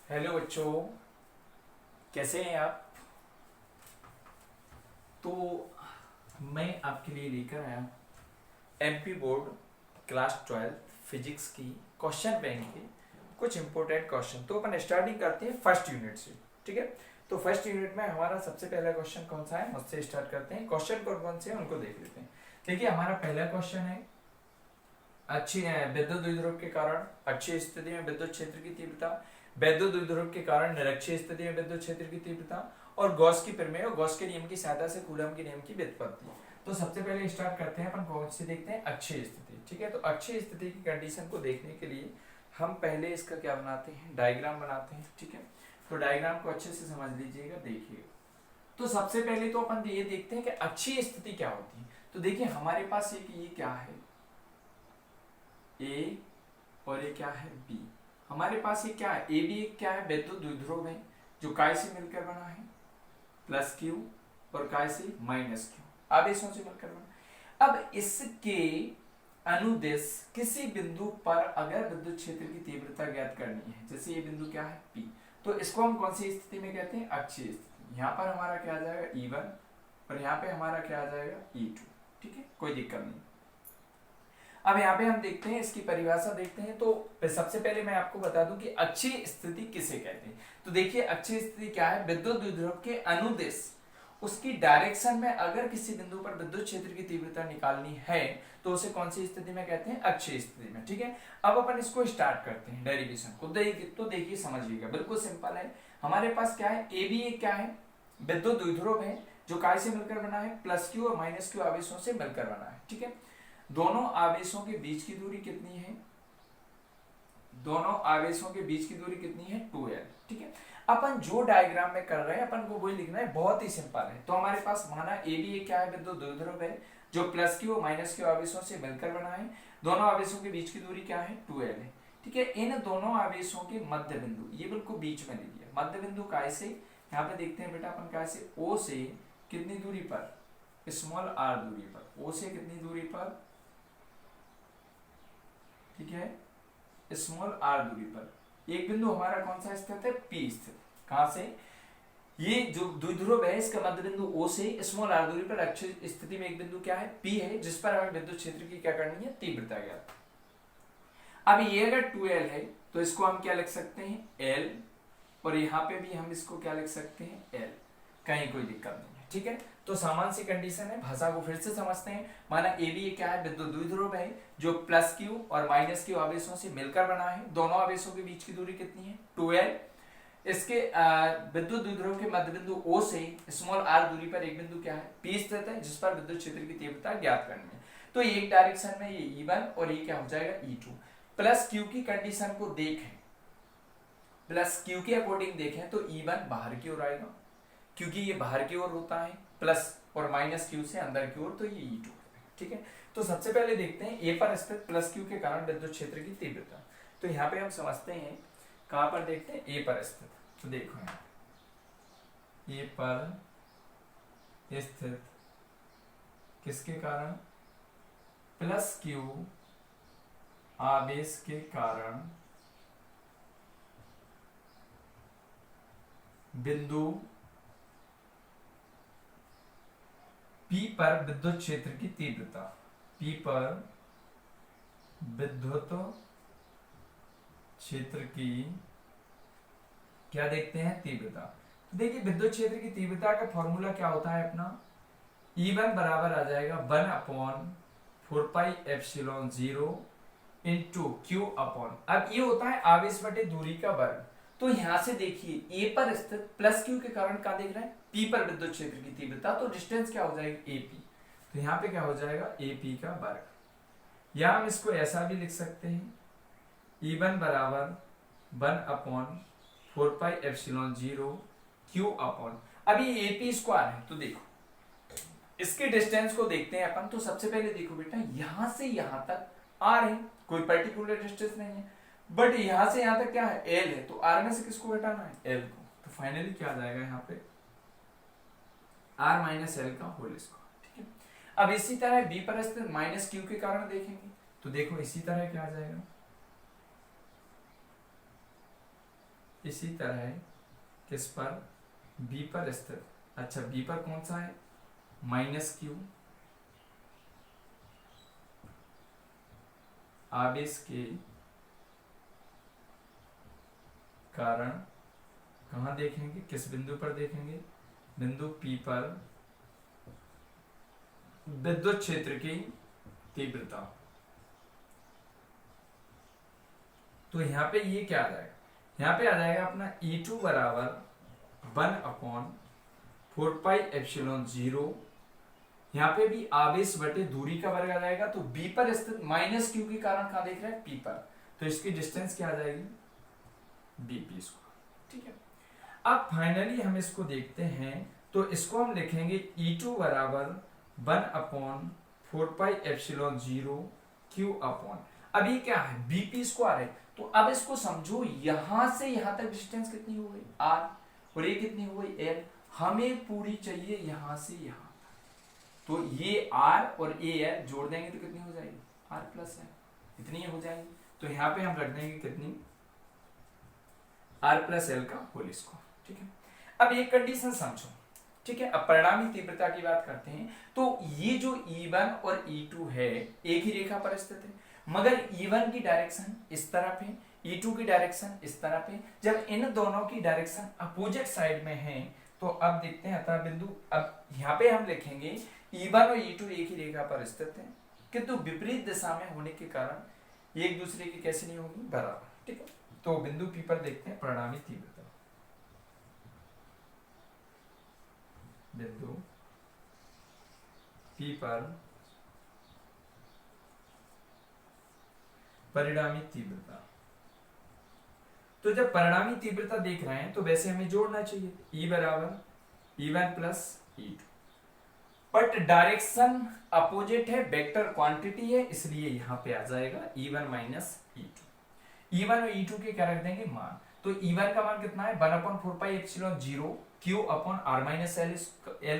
Hello बच्चों, कैसे हैं आप। तो मैं आपके लिए लेकर आया एमपी बोर्ड क्लास 12 फिजिक्स की क्वेश्चन बैंक के कुछ इंपॉर्टेंट क्वेश्चन। तो अपन स्टार्टिंग करते हैं फर्स्ट यूनिट से। ठीक है, तो फर्स्ट यूनिट में हमारा सबसे पहला क्वेश्चन कौन सा है, मुझसे स्टार्ट करते हैं। क्वेश्चन कौन कौन से हैं उनको देख लेते हैं। देखिए, हमारा पहला क्वेश्चन है अच्छी विद्युत द्विध्रुव के कारण अच्छी स्थिति में विद्युत क्षेत्र की तीव्रता, विद्युत द्विध्रुव के कारण निरक्षीय स्थिति में विद्युत क्षेत्र की तीव्रता, और गॉस की प्रमेय और गॉस के नियम की सहायता से कूलम के नियम की व्युत्पत्ति। तो सबसे पहले स्टार्ट करते हैं अपन कौन सी देखते हैं, अच्छी स्थिति। ठीक है, तो अच्छी स्थिति की कंडीशन को देखने के लिए हम पहले इसका क्या बनाते हैं, डायग्राम बनाते हैं। ठीक है, तो डायग्राम को अच्छे से समझ लीजिएगा, देखिएगा। तो सबसे पहले तो अपन ये देखते हैं कि अच्छी स्थिति क्या होती है। तो देखिए, हमारे पास एक ये क्या है, ए, और ये क्या है, बी। हमारे पास ये क्या है, ए बी एक क्या है, विद्युत द्विध्रुव है जो काय से मिलकर बना है, प्लस क्यू, और काय से माइनस क्यू, आवेशों से मिलकर बना। अब इसके अनुदिश किसी बिंदु पर अगर विद्युत क्षेत्र की तीव्रता ज्ञात करनी है, जैसे ये बिंदु क्या है, पी, तो इसको हम कौन सी स्थिति में कहते हैं, अच्छी स्थिति। यहाँ पर हमारा क्या आ जाएगा, E1, और यहाँ पे हमारा क्या आ जाएगा, E2। ठीक है, कोई दिक्कत नहीं। अब यहाँ पे हम देखते हैं, इसकी परिभाषा देखते हैं। तो सबसे पहले मैं आपको बता दूं कि अच्छी स्थिति किसे कहते हैं। तो देखिए, अच्छी स्थिति क्या है, विद्युत द्विध्रुव के अनुदिश उसकी डायरेक्शन में अगर किसी बिंदु पर विद्युत क्षेत्र की तीव्रता निकालनी है तो उसे कौन सी स्थिति में कहते हैं, अच्छी स्थिति में। ठीक है, अब अपन इसको स्टार्ट करते हैं डेरिवेशन को। तो देखिए, समझिएगा, बिल्कुल सिंपल है। हमारे पास क्या है, ए बी क्या है, विद्युत द्विध्रुव है जो काय से मिलकर बना है, प्लस क्यू और माइनस क्यू आवेशों से मिलकर बना है। ठीक है, दोनों आवेशों के बीच की दूरी कितनी है, दोनों आवेशों के बीच की दूरी कितनी है, 2l। ठीक है, अपन जो डायग्राम में कर रहे हैं अपन को वही लिखना है, बहुत ही सिंपल है। तो हमारे पास माना ए बी क्या है, विद्युत द्विध्रुव है जो प्लस क्यू माइनस क्यू आवेशों से मिलकर बना है। दोनों आवेशों के बीच की दूरी क्या है, 2l है। ठीक है, इन दोनों आवेशों के मध्य बिंदु, ये बिल्कुल बीच में ले लिया, मध्य बिंदु काय से, यहाँ पे देखते हैं बेटा अपन, काय से, ओ से कितनी दूरी पर, स्मॉल आर दूरी पर, ओ से कितनी दूरी पर, ठीक है, स्मॉल आर दूरी पर एक बिंदु हमारा कौन सा स्थित है, पी स्थित। कहां से, ये जो द्विध्रुव है इसका मध्य बिंदु ओ से स्मॉल आर दूरी पर अच्छी स्थिति में एक बिंदु क्या है, पी है, जिस पर हमें विद्युत क्षेत्र की क्या करनी है, तीव्रता ज्ञात। अब ये अगर 2l है तो इसको हम क्या लिख सकते हैं, l, और यहाँ पे भी हम इसको क्या लिख सकते हैं, l। कहीं कोई दिक्कत नहीं है। ठीक है, तो सामान्य सी कंडीशन है, भाषा को फिर से समझते हैं। माना ए बी क्या है, विद्युत द्विध्रुव है जो प्लस क्यू और माइनस क्यू आवेशों से मिलकर बना है। दोनों आवेशों के बीच की दूरी कितनी है, 2l। इसके विद्युत द्विध्रुव के मध्य बिंदु O से स्मॉल r दूरी पर एक बिंदु क्या है, P स्थित है, जिस पर विद्युत क्षेत्र की तीव्रता ज्ञात करनी है। तो एक डायरेक्शन में ये E1 और ये क्या हो जाएगा, E2। प्लस क्यू की कंडीशन को देखें, प्लस क्यू के अकॉर्डिंग देखें तो E1 बाहर की ओर आएगा क्योंकि ये बाहर की ओर होता है, प्लस और माइनस क्यू से अंदर की ओर, तो ये E2। ठीक है, तो सबसे पहले देखते हैं ए पर स्थित प्लस क्यू के कारण विद्युत क्षेत्र की तीव्रता। तो यहाँ पे हम समझते हैं, कहां पर देखते हैं, ए पर स्थित। तो देखो यहाँ ए पर स्थित किसके कारण, प्लस क्यू आवेश के कारण बिंदु P पर विद्युत क्षेत्र की तीव्रता, P पर विद्युत क्षेत्र की क्या देखते हैं, तीव्रता। तो देखिए, विद्युत क्षेत्र की तीव्रता का फॉर्मूला क्या होता है अपना, E1 बराबर आ जाएगा 1/4πε0 इंटू क्यू अपॉन, अब ये होता है आवेश बटे दूरी का वर्ग। तो यहां से देखिए, ए पर स्थित प्लस क्यू के कारण क्या देख रहे हैं, पी पर विद्युत क्षेत्र की तीव्रता, तो डिस्टेंस क्या हो जाएगी, एपी। तो यहाँ पे क्या हो जाएगा, एपी का वर्ग। या हम इसको ऐसा भी लिख सकते हैं, E1 बराबर 1/4πε0 क्यू अपॉन, अब ये एपी स्क्वायर है। तो देखो, इसके डिस्टेंस को देखते हैं अपन। तो सबसे पहले देखो बेटा, यहां से यहां तक आर है, कोई पर्टिकुलर डिस्टेंस नहीं है, बट यहां से यहां तक क्या है, एल है। तो आर में से किसको घटाना है, एल को। तो फाइनली क्या आ जाएगा यहाँ पे, आर माइनस एल का होल स्क्वायर। ठीक है, अब इसी तरह बी पर स्थित माइनस क्यू के कारण देखेंगे। तो देखो, इसी तरह क्या आ जाएगा, इसी तरह किस पर, बी पर स्थित। अच्छा बी पर कौन सा है, माइनस क्यू, आवेश के कारण कहाँ देखेंगे, किस बिंदु पर देखेंगे, बिंदु पी पर विद्युत क्षेत्र की तीव्रता। तो यहाँ पे ये क्या आ जाएगा, यहाँ पे आ जाएगा अपना E2 बराबर 1/4πε0। यहाँ पे भी आवेश बटे दूरी का वर्ग आ जाएगा, तो बी पर स्थित माइनस क्यू के कारण कहाँ देख रहे हैं, पी पर, तो इसकी डिस्टेंस क्या आ जाएगी, बीपी स्क्वायर। ठीक है, अब फाइनली हम इसको देखते हैं, तो इसको हम लिखेंगे E2 बराबर 1/4πε0 Q अपॉन, अब ये क्या है, बीपी स्क्वायर है। तो अब इसको समझो, यहां से यहां तक डिस्टेंस कितनी हो गई, आर, और ये कितनी हो गई, एल। हमें पूरी चाहिए यहां से यहां तक, तो ये आर और ए एल जोड़ देंगे तो कितनी हो जाएगी, आर प्लस एल, इतनी हो जाएगी। तो यहाँ पे हम रख देंगे कितनी, आर प्लस एल का होल स्क्वायर। ठीक है, अब एक कंडीशन समझो। ठीक है, अब परिणामी तीव्रता की बात करते हैं। तो ये जो E1 और E2 है एक ही रेखा पर स्थित है, मगर E1 की डायरेक्शन इस तरफ है, E2 की डायरेक्शन इस तरफ है। जब इन दोनों की डायरेक्शन अपोजिट साइड में है, तो अब देखते हैं अतः बिंदु, अब यहाँ पे हम लिखेंगे E1 और E2 एक ही रेखा पर स्थित है, किंतु विपरीत दिशा में होने के कारण एक दूसरे की कैसे नहीं होगी, बराबर। ठीक है, तो बिंदु P पर देखते हैं परिणामी तीव्रता। बिंदु P पर परिणामी तीव्रता। तो जब परिणामी तीव्रता देख रहे हैं तो वैसे हमें जोड़ना चाहिए, E बराबर E1 plus E2, but direction opposite है, वेक्टर क्वांटिटी है, इसलिए यहां पे आ जाएगा E1 माइनस E2। E1 और E2 के क्या रख देंगे, मान। तो E1 का मान कितना है, 1/4πε0 Q upon R minus L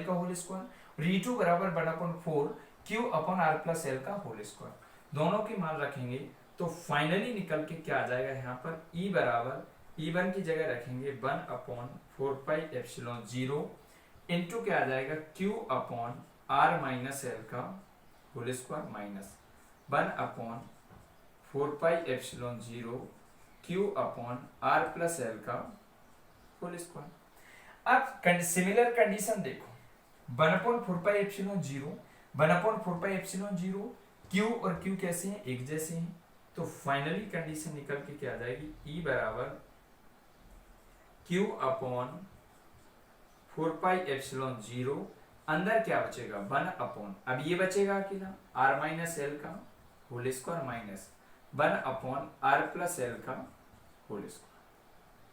का होल स्क्वायर, और E2 बराबर 1/4 Q upon R plus L का होल स्क्वायर। दोनों के मान रखेंगे तो फाइनली निकल के क्या आ जाएगा, यहाँ पर E बराबर E1 की जगह रखेंगे 1/4πε0 इंटू क्या आ जाएगा, Q upon R minus L का whole square minus 1/4πε0 Q upon R plus L का होल स्क्वायर। अब सिमिलर कंडीशन देखो, 1/4πε0 1/4πε0 Q और Q कैसे हैं, एक जैसे हैं। तो फाइनली कंडीशन निकल के क्या आ जाएगी, E बराबर Q अपॉन 4πε0, अंदर क्या बचेगा, 1 अपॉन, अब ये बचेगा अकेला R माइनस एल का whole square minus 1 upon R plus L का होल स्क्वायर।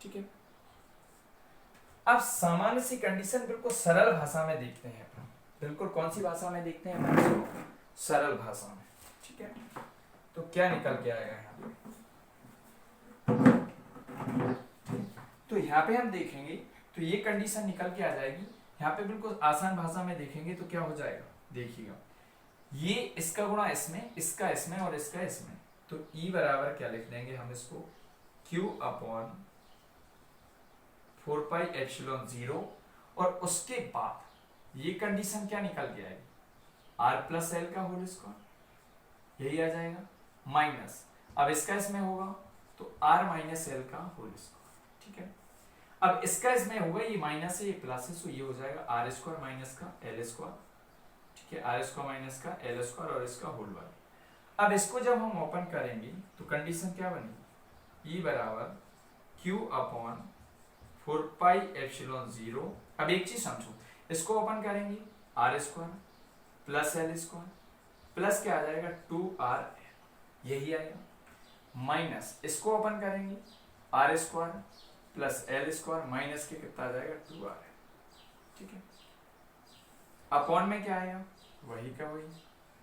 ठीक है, अब सामान्य सी कंडीशन बिल्कुल सरल भाषा में देखते हैं अपन, बिल्कुल कौन सी भाषा में देखते हैं अपन, सरल भाषा में। ठीक है, तो क्या निकल के आएगा यहाँ पे, तो यहाँ पे हम देखेंगे तो ये कंडीशन निकल के आ जाएगी। यहाँ पे बिल्कुल आसान भाषा में देखेंगे तो क्या हो जाएगा, देखिएगा, ये इसका गुणा इसमें, इसका इसमें और इसका इसमें, तो E बराबर क्या लिख देंगे हम इसको, Q अपॉन 4πε0, और उसके बाद ये कंडीशन क्या निकल के आएगी, R प्लस एल का होल स्क्वायर, यही आ जाएगा माइनस, अब इसका इसमें होगा तो R माइनस एल का होल स्क्वायर। ठीक है, अब इसका इसमें होगा, ये माइनस है ये प्लस है, तो ये हो जाएगा R स्क्वायर माइनस का एल स्क्वायर। ठीक है, R स्क्वायर माइनस का एल स्क्वायर और इसका होल वर्ग। अब इसको जब हम ओपन करेंगे तो कंडीशन क्या बनेगी, E बराबर Q अपॉन 4πε0। अब एक चीज समझो, इसको ओपन करेंगे R square plus L square plus क्या आ जाएगा 2R, यही आएगा, माइनस इसको ओपन करेंगे R square plus L square minus के कितना आ जाएगा 2R। ठीक है, अपॉन में क्या आएगा, वही का वही,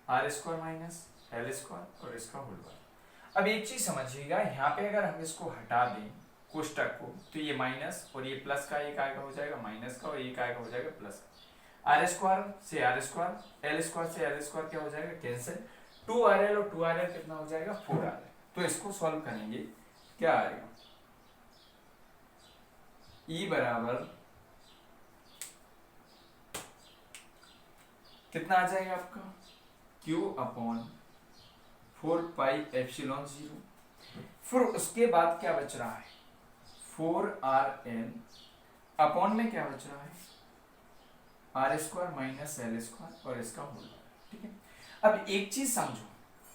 R square minus L square और इसका होल वर्ग। अब एक चीज समझिएगा, यहाँ पे अगर हम इसको हटा दें कोष्टक को, तो ये माइनस और ये प्लस का एक आएगा हो जाएगा माइनस का, और एक आएगा हो जाएगा प्लस का। R स्क्वायर से R स्क्वायर, एल स्क्वायर से एल स्क्वायर क्या हो जाएगा, कैंसिल, 2RL और 2RL कितना हो जाएगा 4RL। तो इसको सॉल्व करेंगे, क्या आएगा, E बराबर कितना आ जाएगा आपका Q अपॉन 4πε0। फिर उसके बाद क्या बच रहा है 4RL अपॉन में क्या बच रहा है R² माइनस L² और इसका होल। ठीक है, अब एक चीज समझो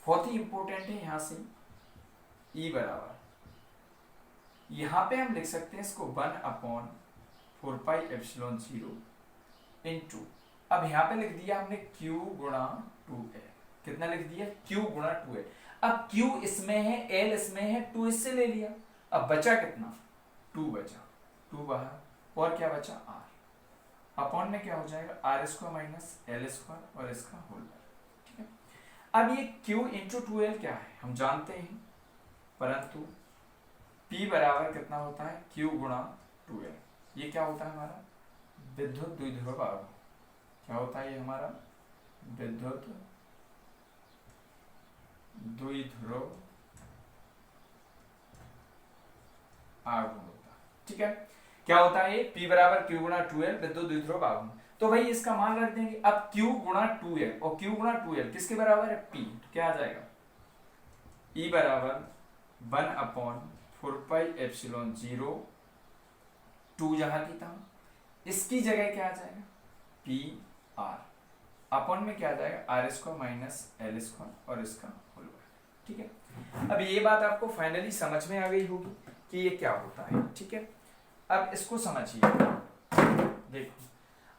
बहुत ही इंपॉर्टेंट है यहां से E बराबर यहां पे हम लिख सकते हैं इसको 1 अपॉन 4πε0 इंटू, अब यहां पे लिख दिया हमने Q गुणा 2L। कितना लिख दिया Q गुणा 2L। अब Q इसमें है L इसमें है 2 इससे ले लिया, अब बचा कितना 2 बचा, 2 बाहर और क्या बचा R अपॉन में क्या हो जाएगा R² माइनस L² और इसका होल। ठीक है, अब ये Q इंटू 2L क्या है हम जानते हैं, परंतु P बराबर कितना होता है Q गुणा 2L। ये क्या होता है हमारा विद्युत द्विध्रुव आघूर्ण। क्या होता है ये हमारा विद्युत द्विध्रुव आघूर्ण होता है। ठीक है, क्या होता है ये P बराबर Q गुणा 2L विद्युत द्विध्रुव आघूर्ण। तो भाई इसका मान रख देंगे। अब Q गुणा 2L और Q गुणा 2L किसके बराबर है P, तो क्या आ जाएगा E बराबर 1 अपॉन 4πε0 2 जहां की था इसकी जगह क्या आ जाएगा P R अपॉन में क्या आ जाएगा R² माइनस L² और इसका होल। ठीक है, अब ये बात आपको फाइनली समझ में आ गई होगी कि ये क्या होता है। ठीक है, अब इसको समझिए, देखो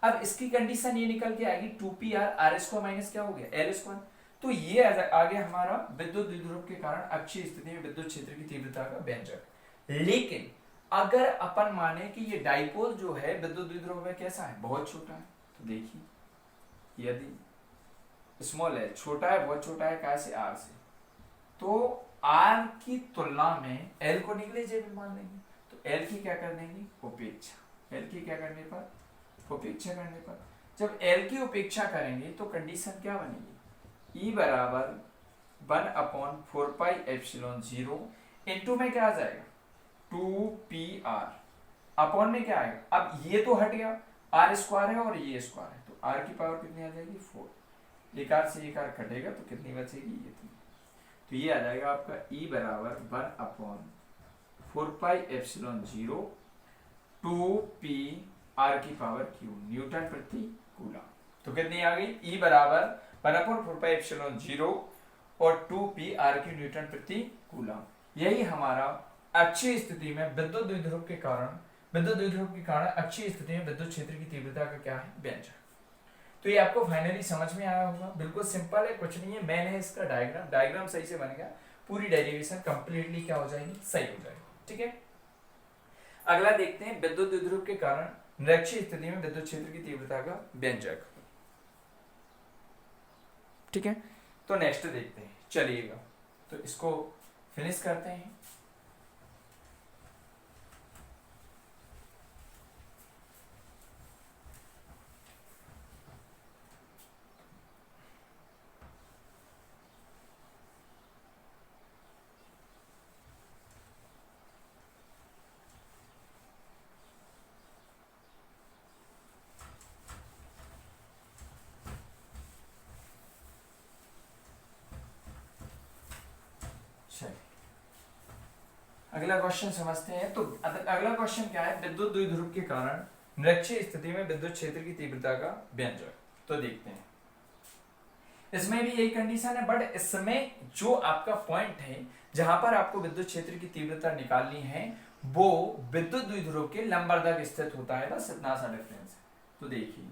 अब इसकी कंडीशन ये निकल के आएगी 2PR R² माइनस क्या हो गया L²। तो ये आ गया हमारा विद्युत द्विध्रुव के कारण अक्षीय स्थिति में विद्युत क्षेत्र की तीव्रता का व्यंजक। लेकिन अगर अपन माने कि ये डाइपोल जो है विद्युत द्विध्रुव में कैसा है बहुत छोटा है, तो देखिए यदि स्मॉल है छोटा है बहुत छोटा है कैसे R से, तो R की तुलना में L को निग्लेजेबल मान लेंगे, तो L की क्या कर देंगे उपेक्षा। L की क्या करने पर उपेक्षा करने पर, जब L की उपेक्षा करेंगे तो कंडीशन क्या बनेगी E बराबर 1 अपॉन 4πε0 इंटू में क्या आ जाएगा 2PR अपॉन में क्या आएगा, अब ये तो हट गया R² है और ये स्क्वायर है, तो R की पावर कितनी आ जाएगी 4। एक R से एक R कटेगा तो कितनी बचेगी ये 3, तो ये आ जाएगा आपका E बराबर 1 अपॉन 4πε0 2PR की पावर Q न्यूटन प्रति कूलम। तो कितनी आ गई E बराबर 1 अपॉन 4πε0 और 2PR की न्यूटन प्रति कूलम। यही हमारा अक्षीय स्थिति में विद्युत द्विध्रुव के कारण अक्षीय स्थिति में विद्युत क्षेत्र की तीव्रता का क्या है व्यंजक। तो ये आपको फाइनली समझ में आया होगा, बिल्कुल सिंपल है, कुछ नहीं है। मैंने इसका डायग्राम सही से बन गया, पूरी डेरिवेशन कंप्लीटली क्या हो जाएगी सही हो जाएगी। ठीक है, अगला देखते हैं विद्युत द्विध्रुव के कारण निरक्षीय स्थिति में विद्युत क्षेत्र की तीव्रता का व्यंजक। ठीक है, तो नेक्स्ट देखते हैं, चलिएगा तो इसको फिनिश करते हैं। अगला क्वेश्चन समझते हैं। तो अगला क्वेश्चन क्या है, विद्युत द्विध्रुव के कारण निरक्षीय स्थिति में विद्युत क्षेत्र की तीव्रता का व्यंजक। तो देखते हैं, इसमें भी यही कंडीशन है, बट इसमें जो आपका पॉइंट है जहां पर आपको विद्युत क्षेत्र की तीव्रता निकालनी है वो विद्युत द्विध्रुव के लंबवर्धक स्थित होता है, बस इतना सा डिफरेंस है। तो देखिए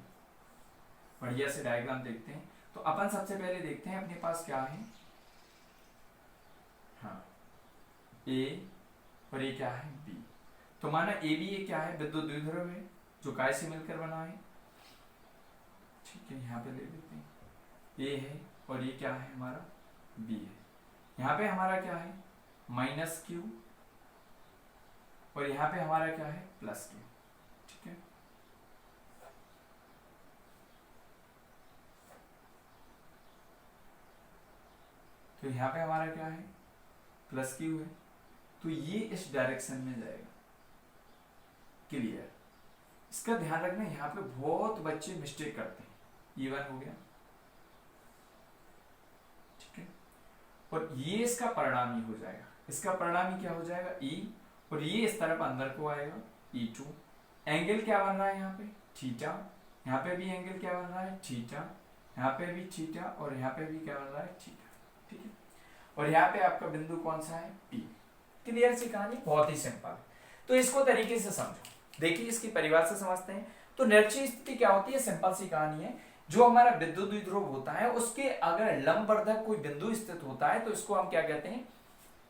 बढ़िया से डायग्राम देखते हैं। तो अपन सबसे पहले देखते हैं अपने पास क्या है, हाँ ए और ये क्या है बी। तो माना ए बी ये क्या है विद्युत द्विध्रुव है जो काय से मिलकर बना है। ठीक है, यहाँ पे ले लेते हैं ए है और ये क्या है हमारा बी है। यहाँ पे हमारा क्या है माइनस क्यू और यहाँ पे हमारा क्या है प्लस क्यू। ठीक है, तो यहाँ पे हमारा क्या है प्लस क्यू है, तो ये इस डायरेक्शन में जाएगा। क्लियर। इसका ध्यान रखना, यहाँ पे बहुत बच्चे मिस्टेक करते हैं। E1 हो गया, ठीक है, और ये इसका परिणामी हो जाएगा। इसका परिणामी क्या हो जाएगा? E, और ये इस तरफ अंदर को आएगा E2। एंगल क्या बन रहा है यहाँ पे? थीटा। यहाँ पे भी एंगल क्या बन रहा है? थीटा। यहाँ पे भी थीटा, और यहाँ पे भी क्या बन रहा है? थीटा, ठीक है। और यहाँ पे आपका बिंदु कौन सा है? P। क्लियर सी कहानी, बहुत ही सिंपल है। तो इसको तरीके से समझो। देखिए इसकी परिभाषा समझते हैं। तो निरक्षीय स्थिति क्या होती है? सिंपल सी कहानी है। जो हमारा विद्युत द्विध्रुव होता है उसके अगर लंबवर्धक कोई बिंदु स्थित होता है तो इसको हम क्या कहते हैं?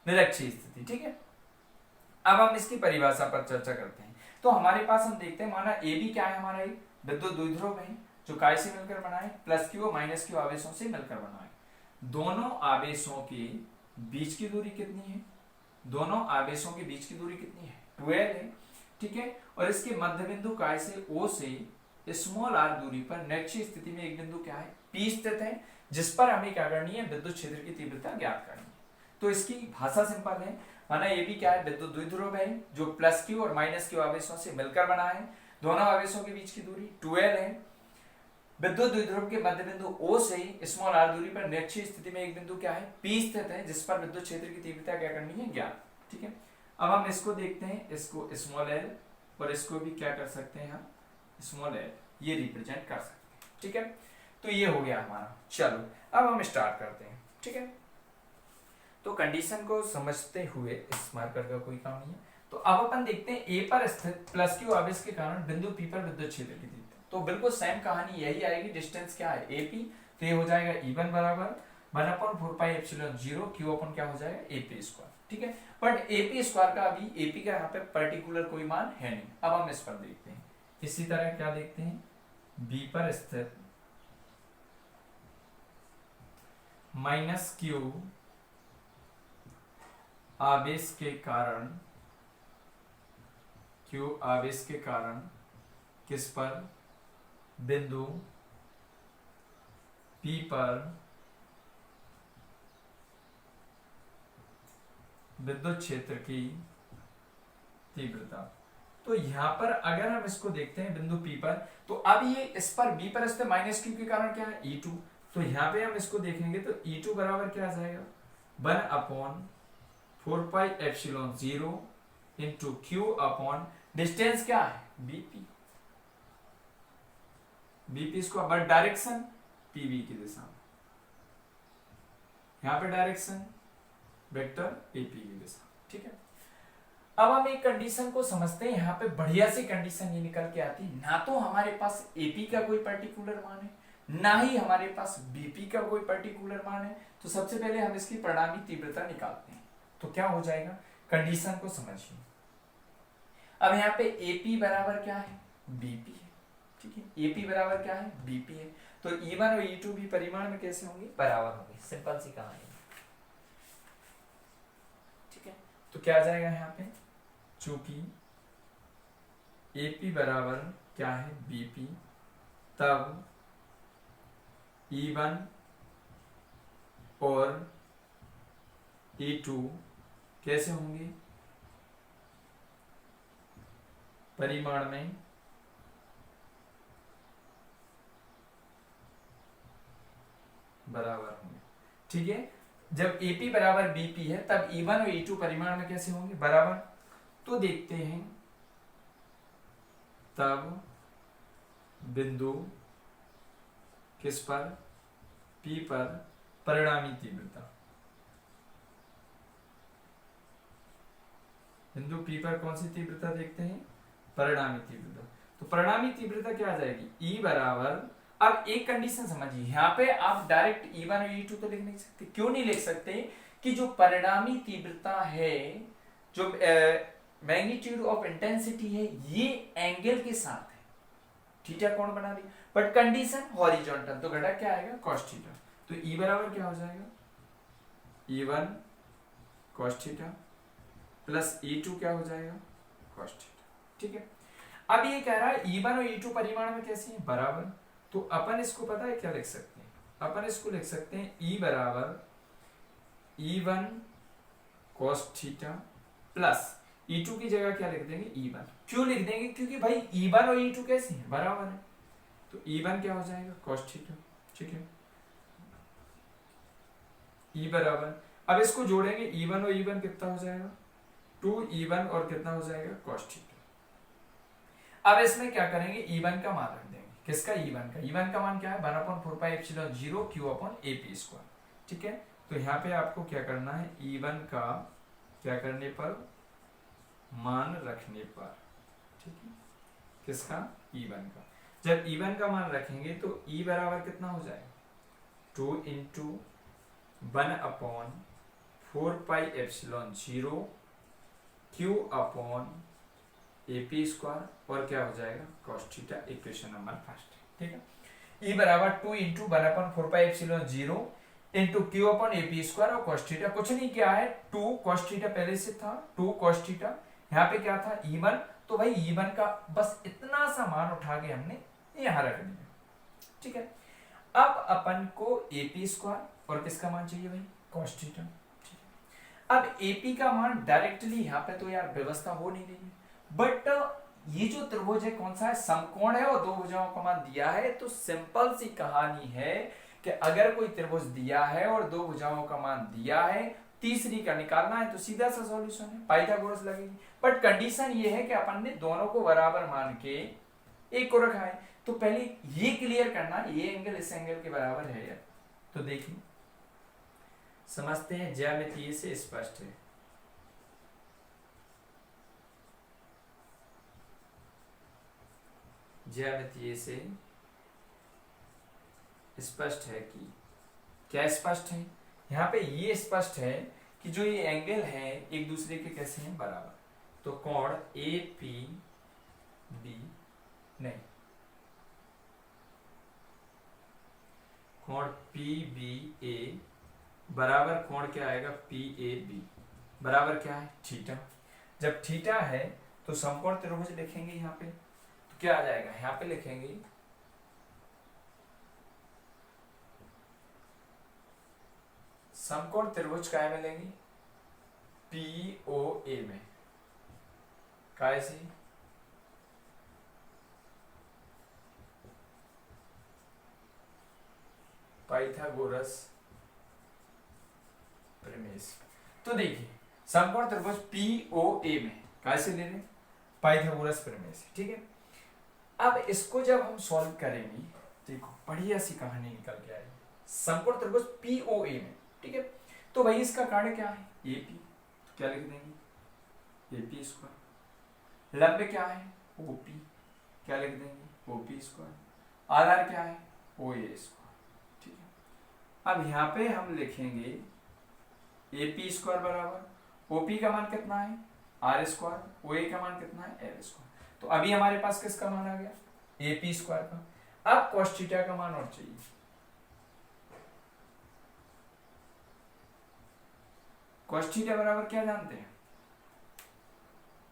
निरक्षीय स्थिति, ठीक है। अब हम इसकी परिभाषा पर चर्चा करते हैं। तो हमारे पास हम देखते हैं, माना ए बी क्या है? हमारा एक विद्युत द्विध्रुव है जो काय से मिलकर बना है, प्लस क्यू और माइनस क्यू आवेशों से मिलकर बना है। दोनों आवेशों के बीच की दूरी कितनी है? दोनों आवेशों के बीच की दूरी कितनी है? 12 है, ठीक है। और इसके मध्य बिंदु काय से ओ से स्मॉल आर दूरी पर निरक्षीय स्थिति में एक बिंदु क्या है? P स्थित है, जिस पर हमें क्या करनी है? विद्युत क्षेत्र की तीव्रता ज्ञात करनी है। तो इसकी भाषा सिंपल है। माना ये भी क्या है? विद्युत द्विध्रुव है जो प्लस क्यू और माइनस क्यू आवेशों से मिलकर बना है। दोनों आवेशों के बीच की दूरी 12 है। विद्युत द्विध्रुव के मध्य बिंदु O से स्मॉल r दूरी पर निरक्षीय स्थिति में एक बिंदु क्या है? P स्थित है, जिस पर विद्युत क्षेत्र की तीव्रता क्या करनी है? ज्ञात, ठीक है। अब हम इसको देखते हैं, इसको स्मॉल l और इसको भी क्या कर सकते हैं? हम स्मॉल l ये रिप्रेजेंट कर सकते हैं, ठीक है। तो ये हो गया हमारा। चलो अब हम स्टार्ट करते हैं, ठीक है। तो कंडीशन को समझते हुए इस मार्कर का कोई काम नहीं है। तो अब अपन देखते हैं ए पर स्थित प्लस क्यू आवेश के कारण बिंदु पी पर विद्युत क्षेत्र की तीव्रता। तो बिल्कुल सेम कहानी यही आएगी। डिस्टेंस क्या है? एपी। तो ये हो जाएगा E1 बराबर 1/4πε0 Q अपन क्या हो जाएगा? AP स्क्वायर, ठीक है। बट AP स्क्वायर का अभी AP का यहाँ पे पर्टिकुलर कोई मान है नहीं। अब हम इस पर देखते हैं। इसी तरह क्या देखते हैं? B पर स्थित माइनस Q आवेश के कारण, Q आवेश के कारण किस पर? बिंदु P पर विद्युत क्षेत्र की तीव्रता। तो यहां पर अगर हम इसको देखते हैं बिंदु P पर, तो अब ये इस पर B पर स्थित माइनस Q के कारण क्या है? E2। तो यहां पे हम इसको देखेंगे तो E2 बराबर क्या आ जाएगा? 1/4πε0 इंटू Q अपॉन डिस्टेंस क्या है? BP। BP square, but direction PV की दिशा में। यहां पे डायरेक्शन वेक्टर AP की दिशा, ठीक है। अब हम एक कंडीशन को समझते हैं। यहाँ पे बढ़िया सी कंडीशन ये निकल के आती है, ना तो हमारे पास AP का कोई पर्टिकुलर मान है, ना ही हमारे पास BP का कोई पर्टिकुलर मान है। तो सबसे पहले हम इसकी परिणामी तीव्रता निकालते हैं। तो क्या हो जाएगा? कंडीशन को समझिए। अब यहाँ पे AP बराबर क्या है? BP है, ठीक है। AP बराबर क्या है? BP है। तो E1 और E2 भी परिमाण में कैसे होंगे? बराबर होंगे। सिंपल सी कहानी, ठीक है। तो क्या आ जाएगा यहाँ पे? चूंकि AP बराबर क्या है? BP, तब E1 और E2 कैसे होंगे? परिमाण में बराबर होंगे, ठीक है। जब AP बराबर BP है तब E1 और E2 परिमाण में कैसे होंगे? बराबर। तो देखते हैं, तब बिंदु किस पर? P पर परिणामी तीव्रता। बिंदु P पर कौन सी तीव्रता देखते हैं? परिणामी तीव्रता। तो परिणामी तीव्रता क्या आ जाएगी? E बराबर, अब एक कंडीशन समझिए, यहाँ पे आप डायरेक्ट E1 और E2 तो लिख नहीं सकते। क्यों नहीं लिख सकते? कि जो परिणामी तीव्रता है, जो मैग्नीट्यूड ऑफ इंटेंसिटी है, ये एंगल के साथ है। थीटा कोण बना दी, बट कंडीशन हॉरिजॉन्टल, तो घटक क्या आएगा? cos theta. तो E बराबर क्या हो जाएगा? E1 cos theta plus E2 क्या हो जाएगा? cos थीटा, ठीक है। अब ये कह रहा है E1 और E2 परिमाण में कैसे हैं? बराबर। तो अपन इसको पता है क्या लिख सकते हैं? अपन इसको लिख सकते हैं E बराबर E1 cos theta plus E2 की जगह क्या लिख देंगे E1। क्यों लिख देंगे, क्योंकि भाई E1 और E2 कैसे हैं, बराबर है। तो E1 क्या हो जाएगा cos थीटा, ठीक है। E बराबर, अब इसको जोड़ेंगे E1 और E1 कितना हो जाएगा 2E1 और कितना हो जाएगा cos थीटा। अब इसमें क्या करेंगे E1 का मान रख देंगे, किसका E1 का मान क्या है 1/4πε0 Q/AP², ठीक है। तो यहाँ पे आपको क्या करना है E1 का क्या करने पर मान रखने पर, ठीक है, किसका E1 का। जब E1 का मान रखेंगे तो E बराबर कितना हो जाएगा 2 × 1/4πε0 Q/AP² और क्या हो जाएगा cos theta, equation number first, ठीक है। E बराबर 2 × 1/4πε0 Q/AP² और cos थीटा कुछ नहीं क्या है 2 cos थीटा पहले से था 2 cos थीटा, यहाँ पे क्या था E1, तो भाई E1 का बस इतना सा मान उठा के हमने यहाँ रख दिया, ठीक है। अब अपन को AP² और किसका मान चाहिए भाई cos थीटा, ठीक है। अब AP का मान डायरेक्टली यहाँ पे तो यार व्यवस्था हो नहीं रही है, बट ये जो त्रिभुज है कौन सा है समकोण है और दो भुजाओं का मान दिया है। तो सिंपल सी कहानी है कि अगर कोई त्रिभुज दिया है और दो भुजाओं का मान दिया है, तीसरी का निकालना है तो सीधा सा सॉल्यूशन है, पाइथागोरस लगेगी। बट कंडीशन ये है कि अपन ने दोनों को बराबर मान के एक को रखा है, तो पहले ये क्लियर करना ये एंगल इस एंगल के बराबर है यार। तो देखिए समझते हैं, ज्यामितीय से स्पष्ट है। ज्यामितीय से स्पष्ट है कि क्या स्पष्ट है, यहाँ पे ये स्पष्ट है कि जो ये एंगल है एक दूसरे के कैसे हैं बराबर। तो कोण APB नहीं, कोण PBA बराबर कोण क्या आएगा PAB बराबर क्या है थीटा। जब थीटा है तो समकोण त्रिभुज लिखेंगे यहाँ पे, तो क्या आ जाएगा यहाँ पे लिखेंगे समकोण त्रिभुज काय में लेंगे POA में, काय से पाइथागोरस प्रमेय। तो देखिए समकोण त्रिभुज POA में काय से ले रहे पाइथागोरस प्रमेय से, ठीक है। अब इसको जब हम सॉल्व करेंगे देखो बढ़िया सी कहानी निकल के आएगी। समकोण त्रिभुज POA में, ठीक है। तो भाई इसका कारण क्या है AP, तो क्या लिख देंगे AP²। लंब क्या है OP, क्या लिख देंगे OP²। आधार क्या है OA², ठीक है। अब यहाँ पे हम लिखेंगे AP² बराबर OP का मान कितना है R², OA का मान कितना है L²। तो अभी हमारे पास किसका मान आ गया AP² का। अब cos थीटा का मान और चाहिए, cos थीटा बराबर क्या जानते हैं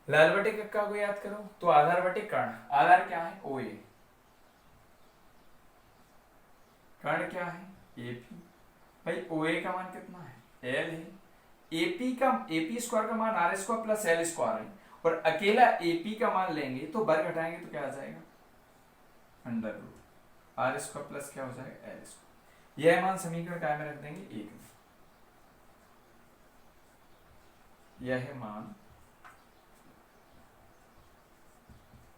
लाल बटे कक्का को याद करो, तो आधार बटे कर्ण। आधार क्या है OA, कर्ण क्या है AP। भाई OA का मान कितना है L है, AP² का मान R² प्लस L² है, और अकेला AP का मान लेंगे तो वर्ग घटाएंगे तो क्या आ जाएगा √R² प्लस क्या हो जाएगा L²। यह मान समीकरण काय में रख देंगे एक में। यह मान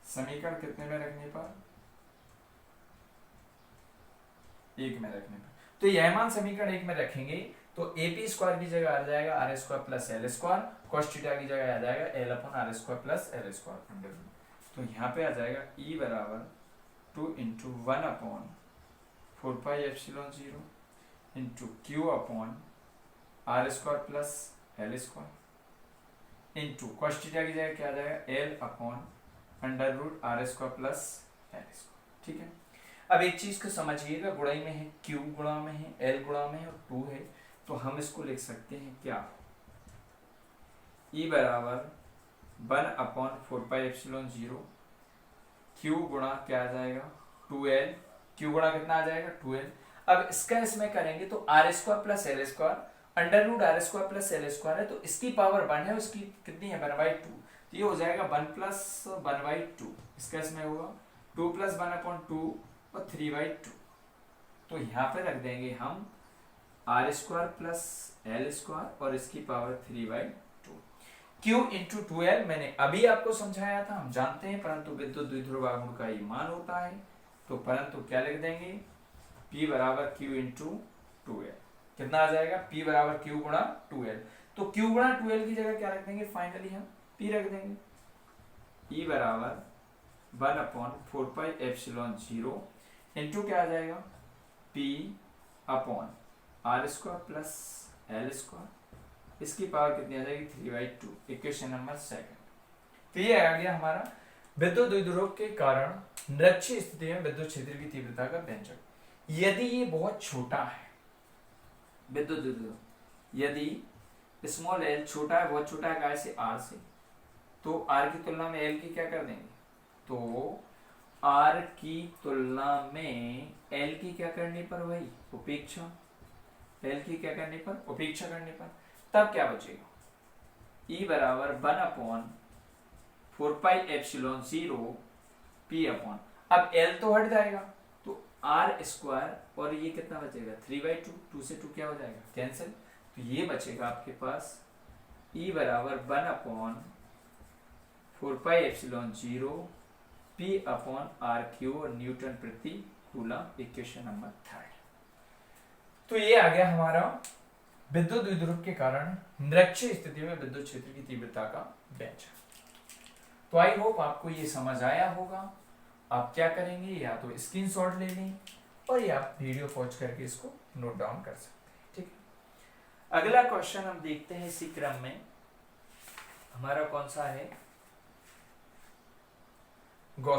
समीकरण कितने में रखने पर एक में रखने पर। तो यह मान समीकरण एक में रखेंगे तो AP² की जगह आ जाएगा R² plus L², cos theta की जगह आ जाएगा L/R² प्लस L²। तो यहाँ पे आ जाएगा E बराबर 2 × 1/4πε0 Q/R² plus L² into cos theta की जगह क्या आ जाएगा L/√R² प्लस L², ठीक है। अब एक चीज को समझिएगा, गुणाई में है Q गुणा में है L गुणा में है और 2 है, तो हम इसको लिख सकते हैं क्या E बराबर 1/4πε0 Q गुणा क्या आ जाएगा 2L, Q गुणा कितना आ जाएगा 2L। अब इसका इसमें करेंगे तो R² plus L² under root R square plus L square है, तो इसकी पावर 1 है, उसकी कितनी है 1/2, तो ये हो जाएगा 1 प्लस 1/2, इसका इसमें होगा 2 प्लस 1/2 और 3/2। तो यहाँ पे रख देंगे हम R square plus L square और इसकी पावर 3/2। Q इंटू 2L मैंने अभी आपको समझाया था, हम जानते हैं, परंतु विद्युत द्विध्रुव आघूर्ण का ये मान होता है, तो परंतु क्या लिख देंगे P बराबर Q इंटू 2L। कितना आ जाएगा P बराबर Q गुणा 2L। तो Q गुणा 2L की जगह क्या रख देंगे, फाइनली हम P रख देंगे। E बराबर 1/4 पाई एप्सिलॉन 0 इंटू क्या आ जाएगा P upon R square plus L square, इसकी पावर कितनी आ जाएगी 3/2, इक्वेशन नंबर 2। तो ये आ गया हमारा विद्युत द्विध्रुव के कारण निरक्षीय स्थिति में विद्युत क्षेत्र की तीव्रता का व्यंजक। यदि ये बहुत छोटा है विद्युत द्विध्रुव, यदि स्मॉल एल छोटा है, बहुत छोटा है काय से आर से, तो आर की तुलना में एल की क्या कर देंगे, तो आर की तुलना में एल की क्या करने पर, वही उपेक्षा, एल की क्या करने पर, उपेक्षा करने पर, तब क्या बचेगा E बराबर 1/4 पाई एप्सिलॉन 0 P अपॉन, अब L तो हट जाएगा, तो आर स्क्वायर और ये कितना बचेगा 3/2, 2 से 2 क्या हो जाएगा कैंसिल, तो ये बचेगा आपके पास E बराबर 1/4 pi epsilon 0 P upon R Q और न्यूटन प्रति कूलम, इक्वेशन नंबर 3। तो ये आ गया हमारा विद्युत द्विध्रुव के कारण निरक्षीय स्थिति में विद्युत क्षेत्र की तीव्रता का व्यंजक। तो आई होप आपको ये समझ आया होगा। आप क्या करेंगे, या तो स्क्रीनशॉट ले लें और या आप वीडियो पॉज करके इसको नोट डाउन कर सकते हैं, ठीक है। अगला क्वेश्चन हम देखते हैं इसी क्रम में, हमारा कौन सा है